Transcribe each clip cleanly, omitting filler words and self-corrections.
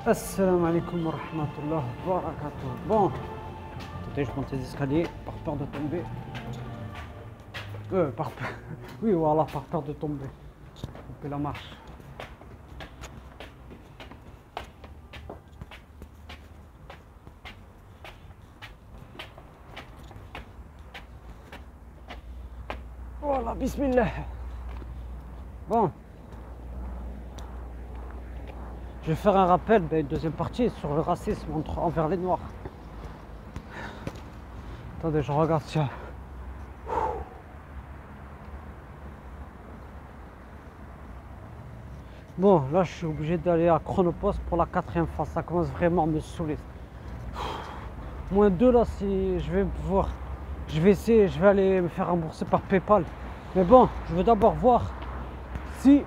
Assalamu alaikum wa rahmatullah wa barakatuh. Bon, attendez, je monte les escaliers par peur de tomber. Par peur. Oui, voilà, par peur de tomber. Couper la marche. Voilà, bismillah. Bon. Je vais faire un rappel d'une deuxième partie sur le racisme envers les Noirs. Attendez, je regarde ça. Bon, là je suis obligé d'aller à Chronopost pour la 4e fois. Ça commence vraiment à me saouler. -2 là, si je vais pouvoir. Je vais essayer, je vais aller me faire rembourser par PayPal. Mais bon, je veux d'abord voir si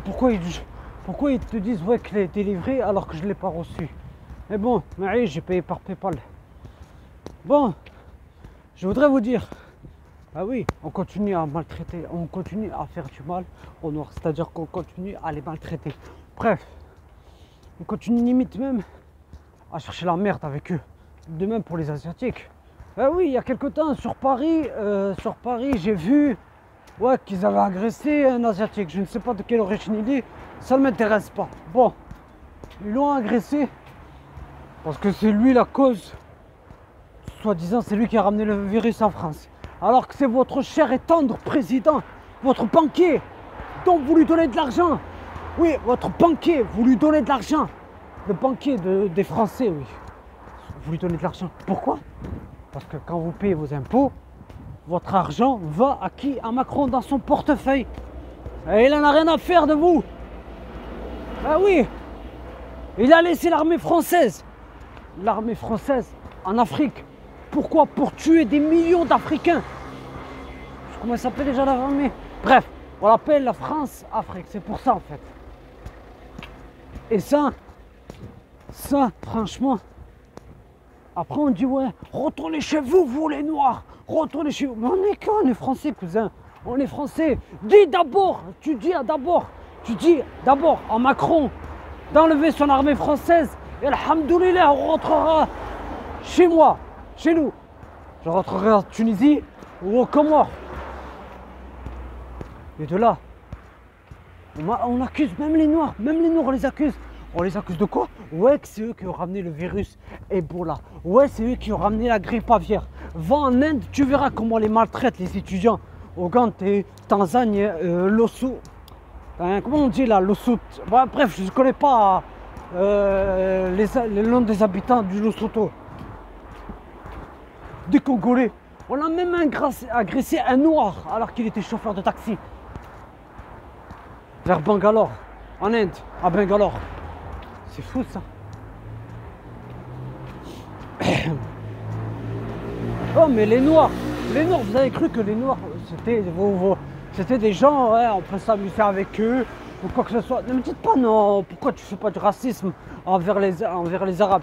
pourquoi ils te disent ouais qu'il est délivré alors que je ne l'ai pas reçu. Mais bon, j'ai payé par PayPal. Bon, je voudrais vous dire, ah oui, on continue à maltraiter, on continue à faire du mal aux Noirs, c'est-à-dire qu'on continue à les maltraiter. Bref, on continue limite même à chercher la merde avec eux. De même pour les Asiatiques. Ah oui, il y a quelque temps sur Paris, j'ai vu qu'ils avaient agressé un Asiatique. Je ne sais pas de quelle origine il est, ça ne m'intéresse pas. Bon, ils l'ont agressé parce que c'est lui la cause. Soi-disant, c'est lui qui a ramené le virus en France. Alors que c'est votre cher et tendre président, votre banquier, dont vous lui donnez de l'argent. Oui, votre banquier, vous lui donnez de l'argent. Le banquier des Français, oui. Vous lui donnez de l'argent. Pourquoi? Parce que quand vous payez vos impôts, votre argent va à qui? À Macron dans son portefeuille. Et il n'en a rien à faire de vous. Ah oui, il a laissé l'armée française en Afrique. Pourquoi? Pour tuer des millions d'Africains. Comment ça s'appelle déjà l'armée? Bref, on l'appelle la France-Afrique, c'est pour ça en fait. Et ça, franchement, après on dit ouais, retournez chez vous, vous les Noirs, retournez chez vous. Mais on est quoi? On est français, cousin, on est français. Tu dis d'abord à Macron d'enlever son armée française et alhamdoulilah, on rentrera chez moi, chez nous. Je rentrerai en Tunisie ou aux Comores. Et de là, on accuse même les Noirs, on les accuse. On les accuse de quoi? Ouais, que c'est eux qui ont ramené le virus Ebola. Ouais, c'est eux qui ont ramené la grippe aviaire. Va en Inde, tu verras comment on les maltraite, les étudiants. Ouganda, Tanzanie, Lesotho. Comment on dit là, Lesotho? Bref, je ne connais pas les noms des habitants du Lesotho. Des Congolais. On a même agressé un Noir alors qu'il était chauffeur de taxi. Vers Bangalore, en Inde, à Bangalore. C'est fou ça. Oh mais les Noirs, vous avez cru que les Noirs c'était des gens, ouais, on peut s'amuser avec eux ou quoi que ce soit. Ne me dites pas non, pourquoi tu fais pas du racisme envers les Arabes?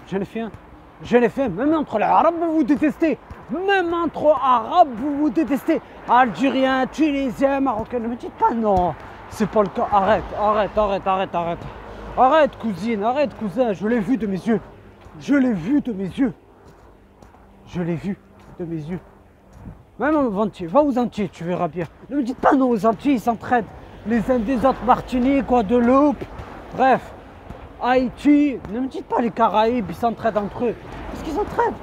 Je l'ai fait, même entre les Arabes vous détestez. Même entre Arabes vous détestez. Algériens, Tunisiens, Marocains, ne me dites pas non. C'est pas le cas, arrête. Arrête cousine, arrête cousin, je l'ai vu de mes yeux. Même aux Antilles, va aux Antilles, tu verras bien. Ne me dites pas non, aux Antilles, ils s'entraident. Les uns des autres, Martinique, Guadeloupe, bref. Haïti, ne me dites pas les Caraïbes, ils s'entraident entre eux. Qu'est-ce qu'ils s'entraident?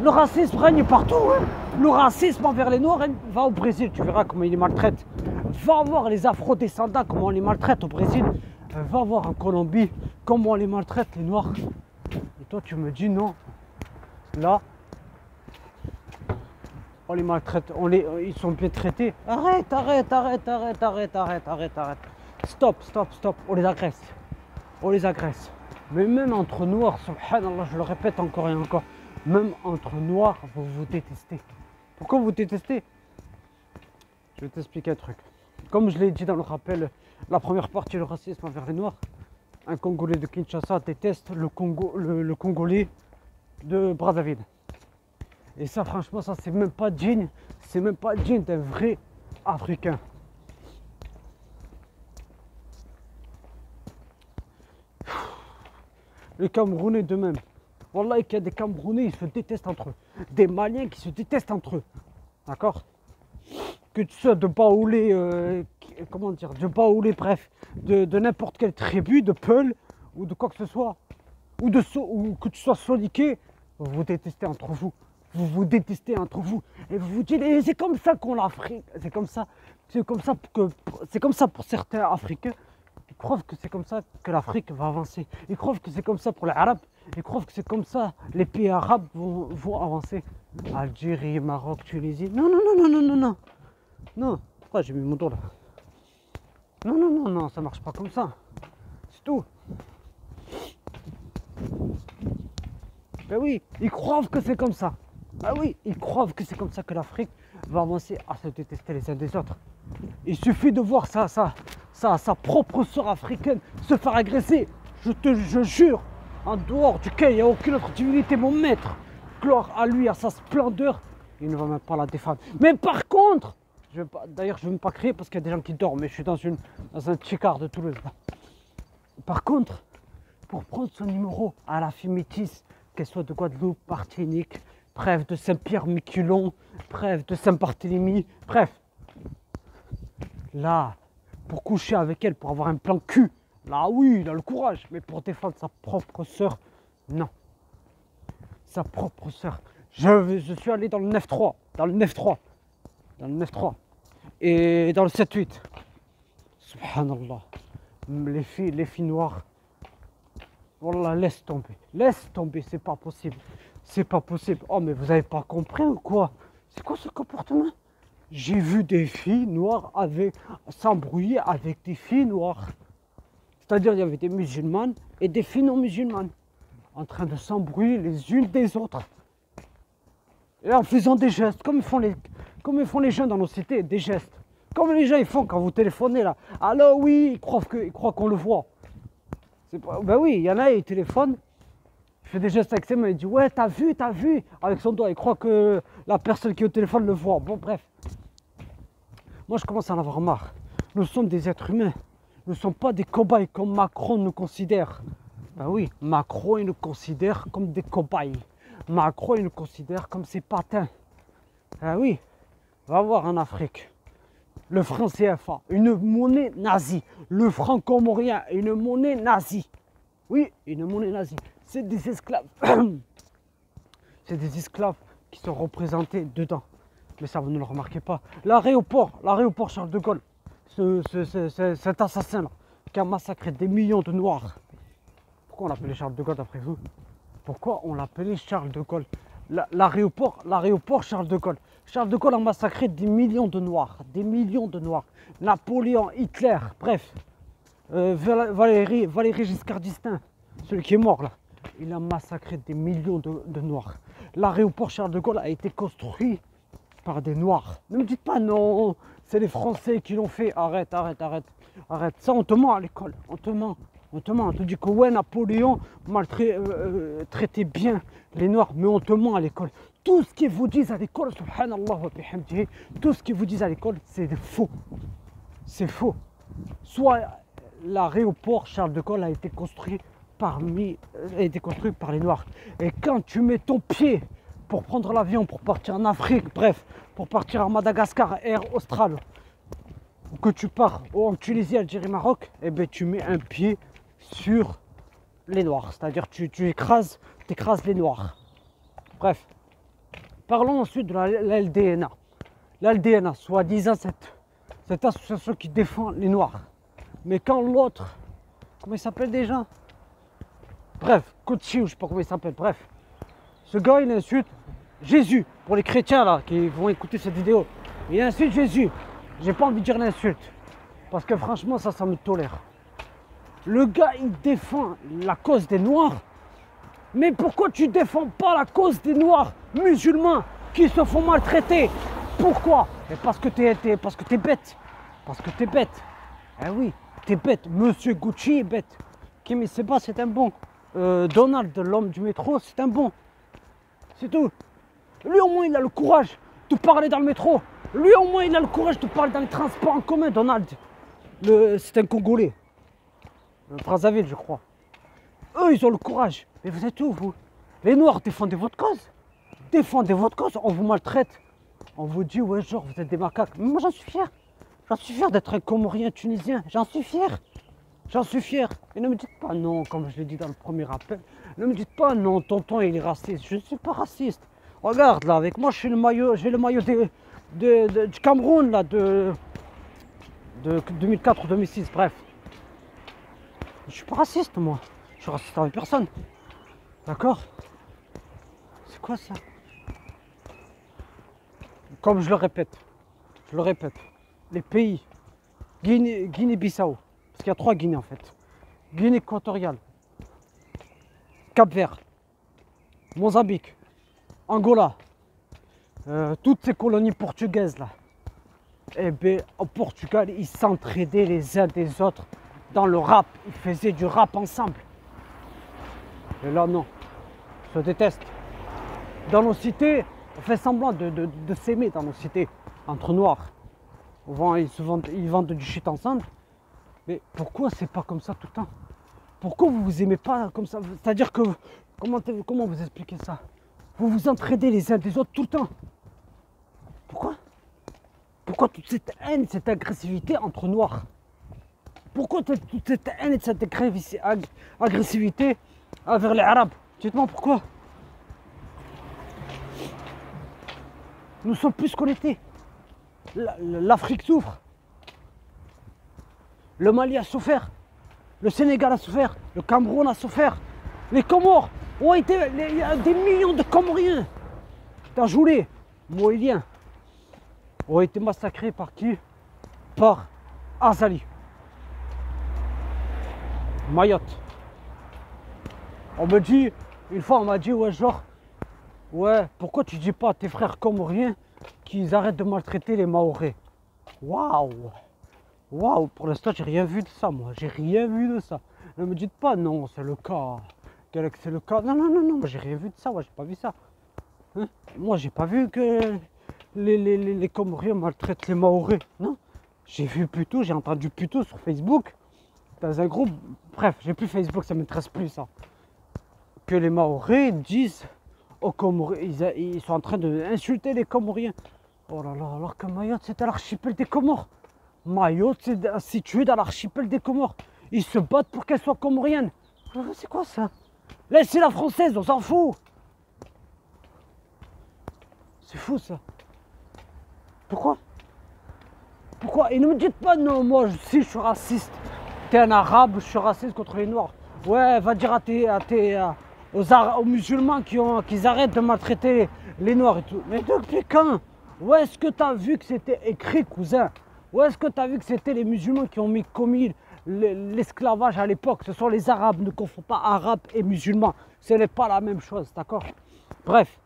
Le racisme règne partout. Hein. Le racisme envers les Noirs, va au Brésil, tu verras comment ils les maltraitent. Va voir les afro-descendants, comment on les maltraite au Brésil. Va voir en Colombie, comment on les maltraite, les Noirs. Et toi, tu me dis non. Là, on les maltraite, ils sont bien traités. Arrête. Stop. On les agresse. Mais même entre Noirs, subhanallah, je le répète encore et encore. Même entre Noirs, vous vous détestez. Pourquoi vous détestez? Je vais t'expliquer un truc. Comme je l'ai dit dans le rappel, la première partie, le racisme envers les Noirs. Un Congolais de Kinshasa déteste le Congolais de Brazzaville. Et ça, franchement, ça c'est même pas digne d'un vrai Africain. Les Camerounais de même. Wallah, qu'il y a des Camerounais, ils se détestent entre eux. Des Maliens qui se détestent entre eux. D'accord? Que tu sois de Baoulé, comment dire, de Baoulé, bref, de n'importe quelle tribu, de Peul, ou de quoi que ce soit, ou que tu sois soliqué, vous vous détestez entre vous. Vous vous détestez entre vous. Et vous vous dites, et c'est comme ça qu'on l'Afrique. C'est comme ça pour certains Africains. Ils croient que c'est comme ça que l'Afrique va avancer. Ils croient que c'est comme ça pour les Arabes. Ils croient que c'est comme ça les pays arabes vont avancer. Algérie, Maroc, Tunisie. Non, non, non, non, non, non, non. Non. Pourquoi j'ai mis mon dos là? Non, non, non, non, ça marche pas comme ça. C'est tout. Ben oui, ils croient que c'est comme ça. Ben oui, ils croient que c'est comme ça que l'Afrique va avancer à se détester les uns des autres. Il suffit de voir sa propre sœur africaine se faire agresser. Je jure, en dehors duquel il n'y a aucune autre divinité, mon maître. Gloire à lui, à sa splendeur. Il ne va même pas la défendre. Mais par contre, d'ailleurs je ne veux pas crier parce qu'il y a des gens qui dorment, mais je suis dans un chicard de Toulouse. Par contre, pour prendre son numéro à la fille métisse, qu'elle soit de Guadeloupe, Martinique, bref, de Saint-Pierre-Miquelon, bref, de Saint-Barthélemy, bref. Là, pour coucher avec elle, pour avoir un plan cul, là oui, il a le courage, mais pour défendre sa propre sœur, non. Sa propre sœur. Je suis allé dans le 9-3, dans le 9-3, et dans le 7-8. Subhanallah. Les filles noires. Wallah, laisse tomber, c'est pas possible. C'est pas possible. Oh, mais vous avez pas compris ou quoi? C'est quoi ce comportement? J'ai vu des filles noires s'embrouiller avec des filles noires. C'est-à-dire, il y avait des musulmanes et des filles non musulmanes en train de s'embrouiller les unes des autres. Et en faisant des gestes, comme ils font les gens dans nos cités, des gestes. Comme les gens ils font quand vous téléphonez là. Alors oui, ils croient qu'on le voit. Ben oui, il y en a, ils téléphonent. Il fait des gestes avec ses mains, il dit ouais, t'as vu, avec son doigt, il croit que la personne qui est au téléphone le voit. Bon, bref. Moi, je commence à en avoir marre. Nous sommes des êtres humains. Nous ne sommes pas des cobayes comme Macron nous considère. Ben oui, Macron, il nous considère comme des cobayes. Macron, il nous considère comme ses patins. Ben oui, va voir en Afrique. Le franc CFA, une monnaie nazie. Le franc comorien, une monnaie nazie. Oui, une monnaie nazie. C'est des esclaves. C'est des esclaves qui sont représentés dedans. Mais ça, vous ne le remarquez pas. L'aéroport Charles de Gaulle, cet assassin-là, qui a massacré des millions de Noirs. Pourquoi on l'appelait Charles de Gaulle d'après vous? Pourquoi on l'appelait Charles de Gaulle? L'aéroport Charles de Gaulle. Charles de Gaulle a massacré des millions de Noirs. Des millions de Noirs. Napoléon, Hitler, bref. Valéry Giscard d'Estaing, celui qui est mort là. Il a massacré des millions de Noirs. L'aéroport Charles de Gaulle a été construit par des Noirs. Ne me dites pas non, c'est les Français qui l'ont fait. Arrête. Ça, on te ment à l'école. On te ment. On te dit que ouais, Napoléon traitait bien les Noirs, mais on te ment à l'école. Tout ce qu'ils vous disent à l'école, subhanallah wa bihamdihi, tout ce qu'ils vous disent à l'école, c'est faux. C'est faux. Soit l'aéroport Charles de Gaulle a été construit par les Noirs. Et quand tu mets ton pied pour prendre l'avion, pour partir en Afrique, bref, pour partir à Madagascar, Air Austral, ou que tu pars en Tunisie, Algérie, Maroc, eh bien tu mets un pied sur les Noirs. C'est-à-dire tu écrases les Noirs. Bref. Parlons ensuite de la LDNA. La LDNA, soi-disant cette association qui défend les Noirs. Mais quand l'autre, comment il s'appelle déjà? Bref, Kochi ou je sais pas comment il s'appelle, bref. Ce gars, il insulte Jésus. Pour les chrétiens là, qui vont écouter cette vidéo. Il insulte Jésus. J'ai pas envie de dire l'insulte. Parce que franchement, ça me tolère. Le gars, il défend la cause des Noirs. Mais pourquoi tu défends pas la cause des Noirs musulmans qui se font maltraiter? Pourquoi? Et parce que t'es bête. Parce que t'es bête. Eh oui, t'es bête. Monsieur Gucci est bête. Kimi Seba, c'est un bon. Donald, l'homme du métro, c'est un bon. C'est tout. Lui, au moins, il a le courage de parler dans le métro. Lui, au moins, il a le courage de parler dans les transports en commun, Donald. C'est un Congolais. Brazzaville, je crois. Eux, ils ont le courage. Mais vous êtes où, vous? Les Noirs, défendez votre cause. Défendez votre cause. On vous maltraite. On vous dit, ouais, genre, vous êtes des macaques. Mais moi, j'en suis fier. J'en suis fier d'être un Comorien tunisien. J'en suis fier. J'en suis fier. Et ne me dites pas non, comme je l'ai dit dans le premier appel. Ne me dites pas non, tonton, il est raciste. Je ne suis pas raciste. Regarde, là, avec moi, j'ai le maillot du Cameroun, là, de 2004 ou 2006, bref. Je suis pas raciste, moi. Je suis raciste avec personne. D'accord? C'est quoi ça? Comme je le répète, les pays, Guinée-Bissau, parce qu'il y a 3 Guinées en fait. Guinée équatoriale, Cap-Vert, Mozambique, Angola, toutes ces colonies portugaises là. Eh bien, au Portugal, ils s'entraidaient les uns des autres dans le rap. Ils faisaient du rap ensemble. Et là, non. On se déteste. Dans nos cités, on fait semblant de s'aimer dans nos cités, entre noirs. Ils vendent du shit ensemble. Mais pourquoi c'est pas comme ça tout le temps? Pourquoi vous vous aimez pas comme ça? C'est-à-dire que, comment vous expliquez ça? Vous vous entraidez les uns des autres tout le temps. Pourquoi? Pourquoi toute cette haine, cette agressivité entre noirs? Pourquoi toute cette haine et cette agressivité envers les Arabes? Dites-moi pourquoi. Nous sommes plus connectés. L'Afrique souffre. Le Mali a souffert. Le Sénégal a souffert. Le Cameroun a souffert. Les Comores ont été... Il y a des millions de Comoriens. Tajoulés, Moéliens, ont été massacrés par qui? Par Azali. Mayotte. On me dit... Une fois, on m'a dit, ouais, genre... Ouais, pourquoi tu dis pas à tes frères comoriens qu'ils arrêtent de maltraiter les Mahorais? Waouh! Waouh! Pour l'instant, j'ai rien vu de ça, moi. J'ai rien vu de ça. Ne me dites pas, non, c'est le cas. C'est le cas. Non, non, non, non, moi, j'ai rien vu de ça. Ouais, j'ai pas vu ça. Hein? Moi, j'ai pas vu que les Comoriens maltraitent les Mahorais. Non. J'ai vu plutôt, j'ai entendu plutôt sur Facebook, dans un groupe. Bref, j'ai plus Facebook, ça m'intéresse plus, ça. Que les Mahorais disent aux Comoriens, ils sont en train d'insulter les Comoriens. Oh là là, alors que Mayotte, c'est à l'archipel des Comores. Mayotte, c'est situé dans l'archipel des Comores. Ils se battent pour qu'elle soit comorienne. C'est quoi ça? Laissez la française, on s'en fout. C'est fou ça. Pourquoi? Pourquoi? Et ne me dites pas non, moi si je suis raciste. T'es un arabe, je suis raciste contre les noirs. Ouais, va dire aux musulmans qu'ils arrêtent de maltraiter les noirs et tout. Mais depuis quand? Où est-ce que tu as vu que c'était écrit, cousin? Où est-ce que tu as vu que c'était les musulmans qui ont commis l'esclavage à l'époque? Ce sont les arabes, ne confond pas arabes et musulmans. Ce n'est pas la même chose, d'accord? Bref.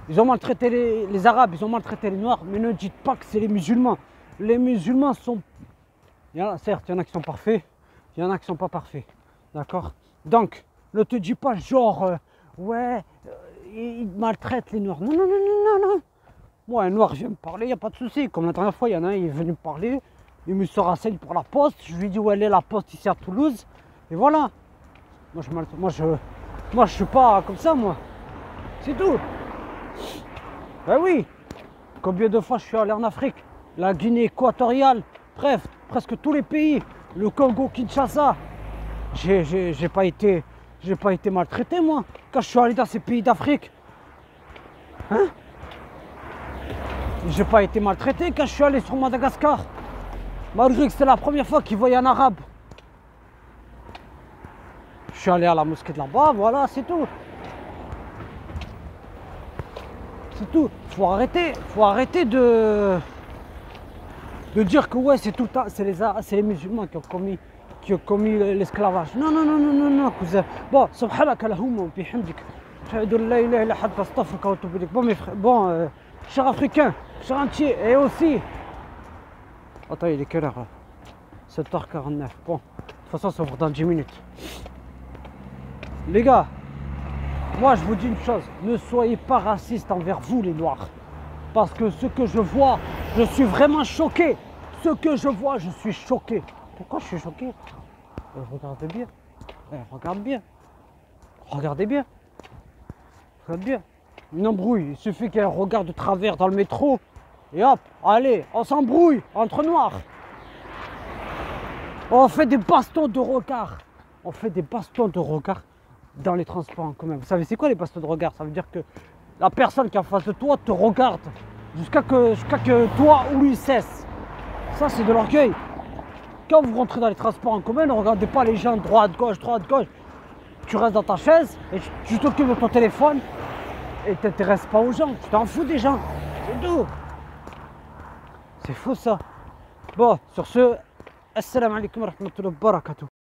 Ils ont maltraité les arabes, ils ont maltraité les noirs, mais ne dites pas que c'est les musulmans. Les musulmans sont... certes, il y en a qui sont parfaits, il y en a qui ne sont pas parfaits, d'accord? Donc, ne te dis pas genre, ouais, ils maltraitent les noirs. Non, non, non, non, non, non. Moi, un noir vient me parler, il n'y a pas de souci. Comme la dernière fois, il y en a un, il est venu me parler, il me se renseigne pour la poste. Je lui dis où elle est la poste ici à Toulouse. Et voilà. Moi, je suis pas comme ça, moi. C'est tout. Ben oui. Combien de fois je suis allé en Afrique? La Guinée équatoriale. Bref, presque tous les pays. Le Congo, Kinshasa. J'ai pas été maltraité, moi, quand je suis allé dans ces pays d'Afrique. Hein? J'ai pas été maltraité quand je suis allé sur Madagascar. Malgré que c'était la première fois qu'ils voyaient un arabe. Je suis allé à la mosquée de là-bas, voilà, c'est tout. C'est tout. Faut arrêter de dire que ouais, c'est tout le temps, c'est les musulmans qui ont commis l'esclavage. Non, non, non, non, non, non, cousin. Bon, subhanak Allahumma wa bihamdik. Ashhadu an la ilaha illa anta astaghfiruka wa atubu ilayk. Bon, mes frères, bon, chers africains, chers entiers, et aussi... Attends, il est quelle heure là? 7h49. Bon, de toute façon, ça ouvre dans 10 minutes. Les gars, moi je vous dis une chose, ne soyez pas racistes envers vous les noirs. Parce que ce que je vois, je suis vraiment choqué. Ce que je vois, je suis choqué. Pourquoi je suis choqué? Regardez bien. Regarde bien. Regardez bien. Regarde bien. Une embrouille. Il suffit qu'il y ait un regard de travers dans le métro. Et hop, allez, on s'embrouille entre noirs. On fait des bastons de regard. On fait des bastons de regard dans les transports en commun. Vous savez, c'est quoi les bastons de regard? Ça veut dire que la personne qui est en face de toi te regarde jusqu'à que toi ou lui cesse. Ça, c'est de l'orgueil. Quand vous rentrez dans les transports en commun, ne regardez pas les gens droite, gauche, droite, gauche. Tu restes dans ta chaise et tu t'occupes de ton téléphone et tu t'intéresses pas aux gens. Tu t'en fous des gens. C'est tout. C'est faux ça. Bon, sur ce, assalamu alaikum wa rahmatullahi wa barakatuh.